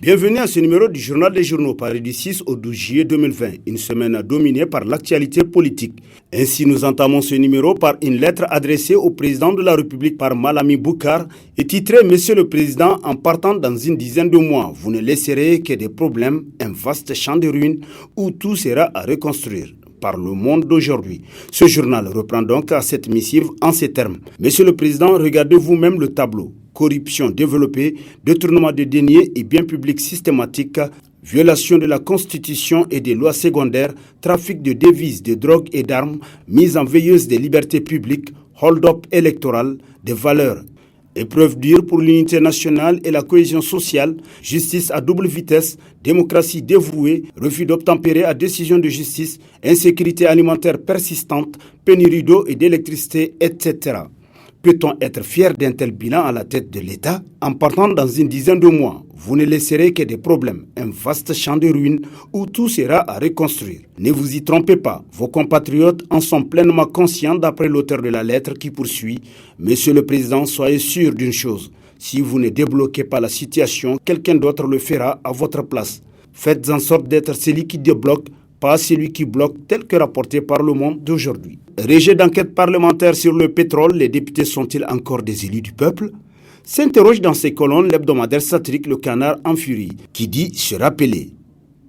Bienvenue à ce numéro du Journal des Journaux, paru du 6 au 12 juillet 2020, une semaine dominée par l'actualité politique. Ainsi, nous entamons ce numéro par une lettre adressée au président de la République par Malami Boukar et titrée « Monsieur le Président, en partant dans une dizaine de mois, vous ne laisserez que des problèmes, un vaste champ de ruines où tout sera à reconstruire » par Le Monde d'aujourd'hui. Ce journal reprend donc à cette missive en ces termes. Monsieur le Président, regardez vous-même le tableau. Corruption développée, détournement de deniers et biens publics systématiques, violation de la Constitution et des lois secondaires, trafic de devises, de drogue et d'armes, mise en veilleuse des libertés publiques, hold-up électoral, des valeurs. Épreuve dure pour l'unité nationale et la cohésion sociale, justice à double vitesse, démocratie dévouée, refus d'obtempérer à décision de justice, insécurité alimentaire persistante, pénurie d'eau et d'électricité, etc. Peut-on être fier d'un tel bilan à la tête de l'État? En partant dans une dizaine de mois, vous ne laisserez que des problèmes, un vaste champ de ruines où tout sera à reconstruire. Ne vous y trompez pas, vos compatriotes en sont pleinement conscients d'après l'auteur de la lettre qui poursuit. Monsieur le Président, soyez sûr d'une chose, si vous ne débloquez pas la situation, quelqu'un d'autre le fera à votre place. Faites en sorte d'être celui qui débloque, pas celui qui bloque, tel que rapporté par Le Monde d'aujourd'hui. Rejet d'enquête parlementaire sur le pétrole, les députés sont-ils encore des élus du peuple? S'interroge dans ses colonnes l'hebdomadaire satirique Le Canard en furie, qui dit se rappeler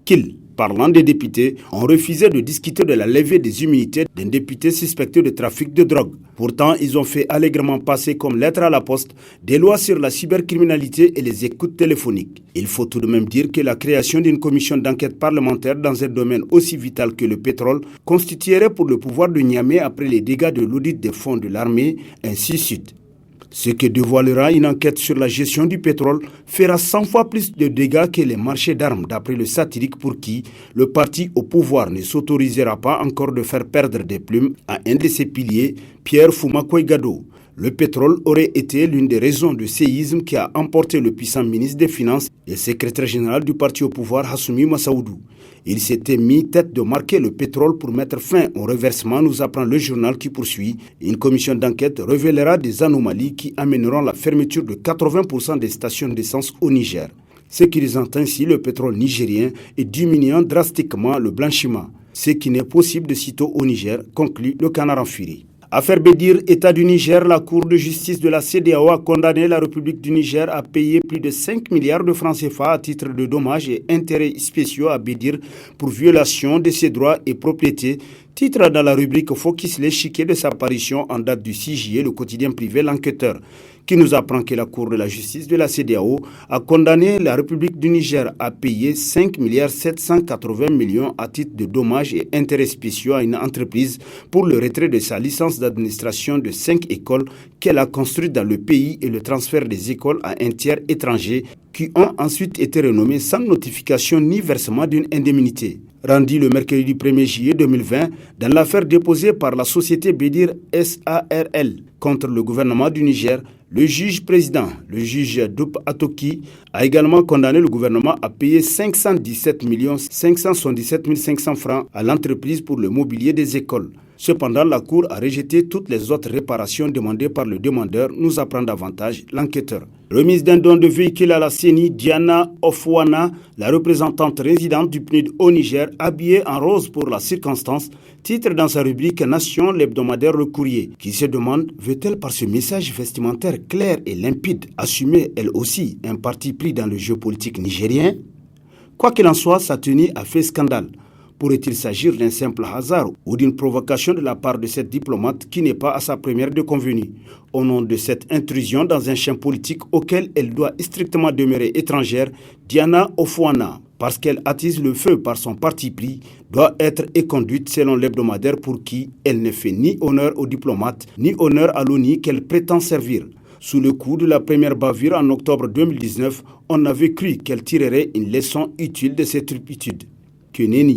qu'ils, parlant des députés, ont refusé de discuter de la levée des immunités d'un député suspecté de trafic de drogue. Pourtant, ils ont fait allègrement passer comme lettre à la poste des lois sur la cybercriminalité et les écoutes téléphoniques. Il faut tout de même dire que la création d'une commission d'enquête parlementaire dans un domaine aussi vital que le pétrole constituerait pour le pouvoir de Niamey après les dégâts de l'audit des fonds de l'armée, ainsi de suite. Ce que dévoilera une enquête sur la gestion du pétrole fera 100 fois plus de dégâts que les marchés d'armes, d'après le satirique pour qui le parti au pouvoir ne s'autorisera pas encore de faire perdre des plumes à un de ses piliers, Pierre Foumakoye Gado. Le pétrole aurait été l'une des raisons du séisme qui a emporté le puissant ministre des Finances et secrétaire général du parti au pouvoir, Hassoumi Massaoudou. Il s'était mis tête de marquer le pétrole pour mettre fin au reversement, nous apprend le journal qui poursuit. Une commission d'enquête révélera des anomalies qui amèneront la fermeture de 80% des stations d'essence au Niger, sécurisant ainsi le pétrole nigérien et diminuant drastiquement le blanchiment, ce qui n'est possible de sitôt au Niger, conclut Le Canard en furie. Affaire Bédir, État du Niger, la Cour de justice de la CEDEAO a condamné la République du Niger à payer plus de 5 milliards de francs CFA à titre de dommages et intérêts spéciaux à Bédir pour violation de ses droits et propriétés. Titre dans la rubrique Focus l'échiquier de sa parution en date du 6 juillet, le quotidien privé L'Enquêteur, qui nous apprend que la Cour de la justice de la CEDEAO a condamné la République du Niger à payer 5 780 millions à titre de dommages et intérêts spéciaux à une entreprise pour le retrait de sa licence d'administration de 5 écoles qu'elle a construites dans le pays et le transfert des écoles à un tiers étranger qui ont ensuite été renommées sans notification ni versement d'une indemnité. Rendu le mercredi 1er juillet 2020 dans l'affaire déposée par la société Bédir SARL contre le gouvernement du Niger, le juge président, le juge Doup Atoki, a également condamné le gouvernement à payer 517 577 500 francs à l'entreprise pour le mobilier des écoles. Cependant, la Cour a rejeté toutes les autres réparations demandées par le demandeur, nous apprend davantage l'enquêteur. Remise d'un don de véhicule à la CENI, Diana Ofwana, la représentante résidente du PNUD au Niger, habillée en rose pour la circonstance, titre dans sa rubrique Nation, l'hebdomadaire Le Courrier, qui se demande, veut-elle par ce message vestimentaire clair et limpide assumer elle aussi un parti pris dans le jeu politique nigérien? Quoi qu'il en soit, sa tenue a fait scandale. Pourrait-il s'agir d'un simple hasard ou d'une provocation de la part de cette diplomate qui n'est pas à sa première de convenue, au nom de cette intrusion dans un champ politique auquel elle doit strictement demeurer étrangère, Diana Ofwana, parce qu'elle attise le feu par son parti pris, doit être éconduite selon l'hebdomadaire pour qui elle ne fait ni honneur aux diplomates, ni honneur à l'ONU qu'elle prétend servir. Sous le coup de la première bavure en octobre 2019, on avait cru qu'elle tirerait une leçon utile de ses turpitudes. Que nenni!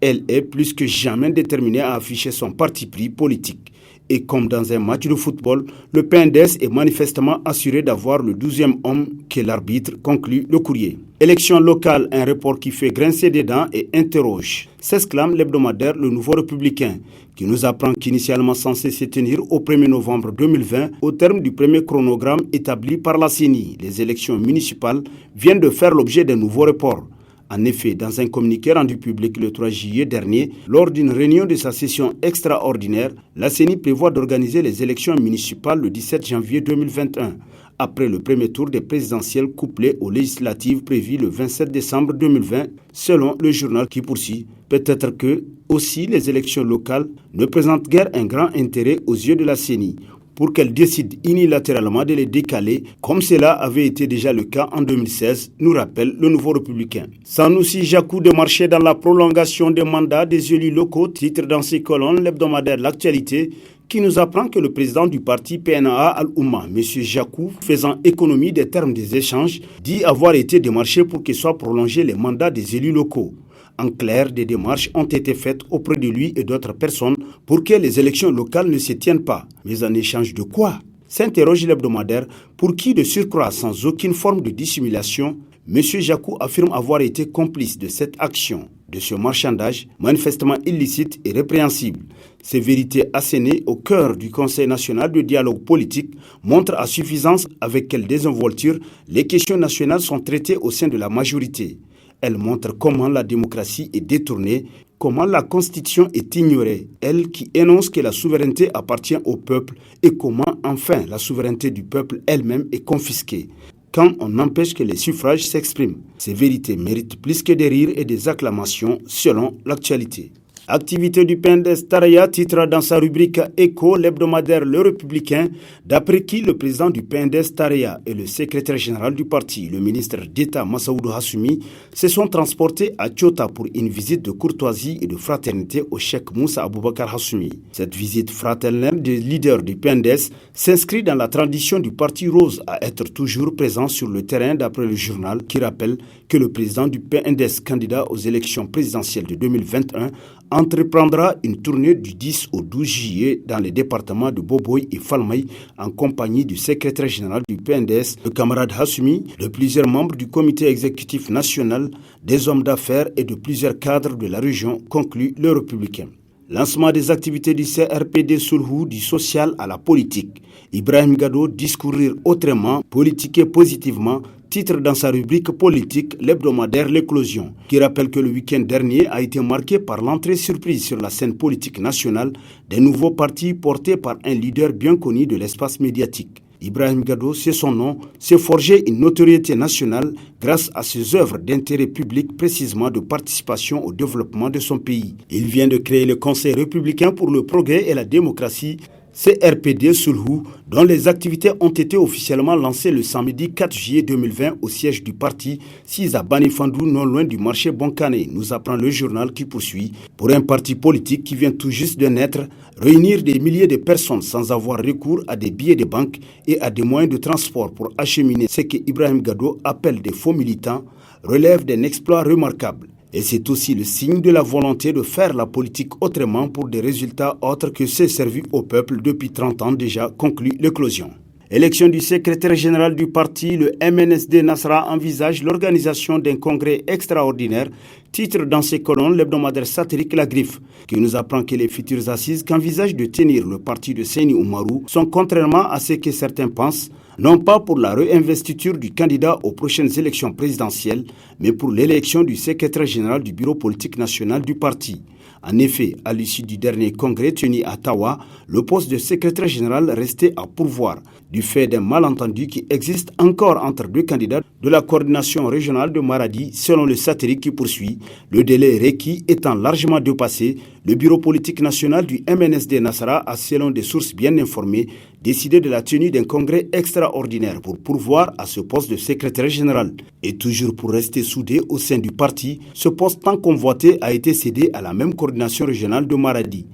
Elle est plus que jamais déterminée à afficher son parti pris politique. Et comme dans un match de football, le PNDS est manifestement assuré d'avoir le 12e homme qu'est l'arbitre, conclut le courrier. Élection locale, un report qui fait grincer des dents et interroge. S'exclame l'hebdomadaire Le Nouveau Républicain, qui nous apprend qu'initialement censé se tenir au 1er novembre 2020, au terme du premier chronogramme établi par la CENI, les élections municipales viennent de faire l'objet d'un nouveau report. En effet, dans un communiqué rendu public le 3 juillet dernier, lors d'une réunion de sa session extraordinaire, la CENI prévoit d'organiser les élections municipales le 17 janvier 2021, après le premier tour des présidentielles couplées aux législatives prévues le 27 décembre 2020, selon le journal qui poursuit. Peut-être que, aussi, les élections locales ne présentent guère un grand intérêt aux yeux de la CENI, pour qu'elle décide unilatéralement de les décaler, comme cela avait été déjà le cas en 2016, nous rappelle le Nouveau Républicain. Sanoussi Jakou de marcher dans la prolongation des mandats des élus locaux, titre dans ses colonnes l'hebdomadaire L'Actualité, qui nous apprend que le président du parti PNA Al-Oumma, M. Jakou, faisant économie des termes des échanges, dit avoir été démarché pour que soient prolongés les mandats des élus locaux. En clair, des démarches ont été faites auprès de lui et d'autres personnes pour que les élections locales ne se tiennent pas. Mais en échange de quoi? S'interroge l'hebdomadaire, pour qui de surcroît sans aucune forme de dissimulation, M. Jakou affirme avoir été complice de cette action, de ce marchandage manifestement illicite et répréhensible. Ces vérités assénées au cœur du Conseil national de dialogue politique montrent à suffisance avec quelle désinvolture les questions nationales sont traitées au sein de la majorité. Elle montre comment la démocratie est détournée, comment la Constitution est ignorée, elle qui énonce que la souveraineté appartient au peuple et comment enfin la souveraineté du peuple elle-même est confisquée, quand on empêche que les suffrages s'expriment. Ces vérités méritent plus que des rires et des acclamations selon l'actualité. Activité du PNDS Taraya titre dans sa rubrique Écho l'hebdomadaire Le Républicain, d'après qui le président du PNDS Taraya et le secrétaire général du parti, le ministre d'État Massaoudou Hassoumi, se sont transportés à Tchota pour une visite de courtoisie et de fraternité au cheikh Moussa Aboubakar Hassoumi. Cette visite fraternelle des leaders du PNDS s'inscrit dans la tradition du parti rose à être toujours présent sur le terrain, d'après le journal qui rappelle que le président du PNDS, candidat aux élections présidentielles de 2021, entreprendra une tournée du 10 au 12 juillet dans les départements de Boboy et Falmaï en compagnie du secrétaire général du PNDS, le camarade Hassoumi, de plusieurs membres du comité exécutif national, des hommes d'affaires et de plusieurs cadres de la région, conclut le Républicain. Lancement des activités du CRPD Soulhou, du social à la politique. Ibrahim Gado, discourir autrement, politiquer positivement, titre dans sa rubrique politique l'hebdomadaire L'Éclosion, qui rappelle que le week-end dernier a été marqué par l'entrée surprise sur la scène politique nationale des nouveaux partis portés par un leader bien connu de l'espace médiatique. Ibrahim Gado, c'est son nom, s'est forgé une notoriété nationale grâce à ses œuvres d'intérêt public, précisément de participation au développement de son pays. Il vient de créer le Conseil républicain pour le progrès et la démocratie, CRPD Soulhou, dont les activités ont été officiellement lancées le samedi 4 juillet 2020 au siège du parti, 6 à Banifandou, non loin du marché Bonkané, nous apprend le journal qui poursuit. Pour un parti politique qui vient tout juste de naître, réunir des milliers de personnes sans avoir recours à des billets de banque et à des moyens de transport pour acheminer ce que Ibrahim Gado appelle des faux militants relève d'un exploit remarquable. Et c'est aussi le signe de la volonté de faire la politique autrement pour des résultats autres que ceux servis au peuple depuis 30 ans déjà, conclut L'Éclosion. Élection du secrétaire général du parti, le MNSD Nasra envisage l'organisation d'un congrès extraordinaire, titre dans ses colonnes l'hebdomadaire satirique La Griffe, qui nous apprend que les futures assises qu'envisage de tenir le parti de Seyni Oumarou sont, contrairement à ce que certains pensent, non pas pour la réinvestiture du candidat aux prochaines élections présidentielles, mais pour l'élection du secrétaire général du bureau politique national du parti. En effet, à l'issue du dernier congrès tenu à Tawa, le poste de secrétaire général restait à pourvoir, du fait d'un malentendu qui existe encore entre deux candidats de la coordination régionale de Maradi, selon le satirique qui poursuit. Le délai requis étant largement dépassé, le bureau politique national du MNSD Nasra a, selon des sources bien informées, décidé de la tenue d'un congrès extraordinaire pour pourvoir à ce poste de secrétaire général. Et toujours pour rester soudé au sein du parti, ce poste tant convoité a été cédé à la même coordination régionale de Maradi.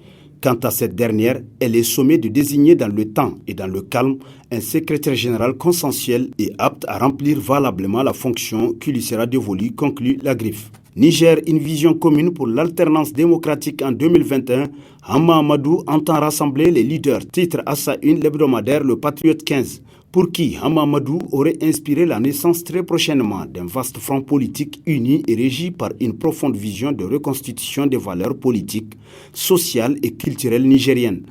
Quant à cette dernière, elle est sommée de désigner dans le temps et dans le calme un secrétaire général consensuel et apte à remplir valablement la fonction qui lui sera dévolue, conclut la Griffe. Niger, une vision commune pour l'alternance démocratique en 2021. Hama Amadou entend rassembler les leaders. Titre à sa une l'hebdomadaire Le Patriote 15. Pour qui Hama Amadou aurait inspiré la naissance très prochainement d'un vaste front politique uni et régi par une profonde vision de reconstitution des valeurs politiques, sociales et culturelles nigériennes.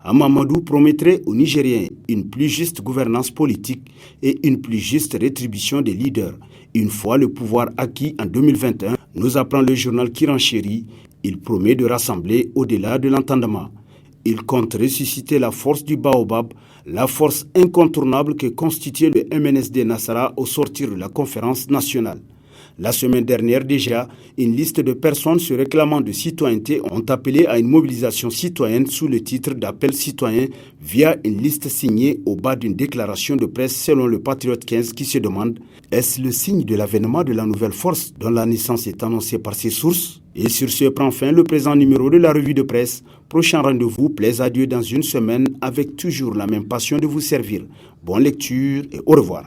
Hama Amadou promettrait aux Nigériens une plus juste gouvernance politique et une plus juste rétribution des leaders. Une fois le pouvoir acquis en 2021, nous apprend le journal qui renchérit, il promet de rassembler au-delà de l'entendement. Il compte ressusciter la force du Baobab, la force incontournable que constituait le MNSD Nassara au sortir de la conférence nationale. La semaine dernière déjà, une liste de personnes se réclamant de citoyenneté ont appelé à une mobilisation citoyenne sous le titre d'appel citoyen via une liste signée au bas d'une déclaration de presse selon le Patriote 15 qui se demande « Est-ce le signe de l'avènement de la nouvelle force dont la naissance est annoncée par ses sources ?» Et sur ce prend fin le présent numéro de la revue de presse. Prochain rendez-vous, plaise à Dieu dans une semaine avec toujours la même passion de vous servir. Bonne lecture et au revoir.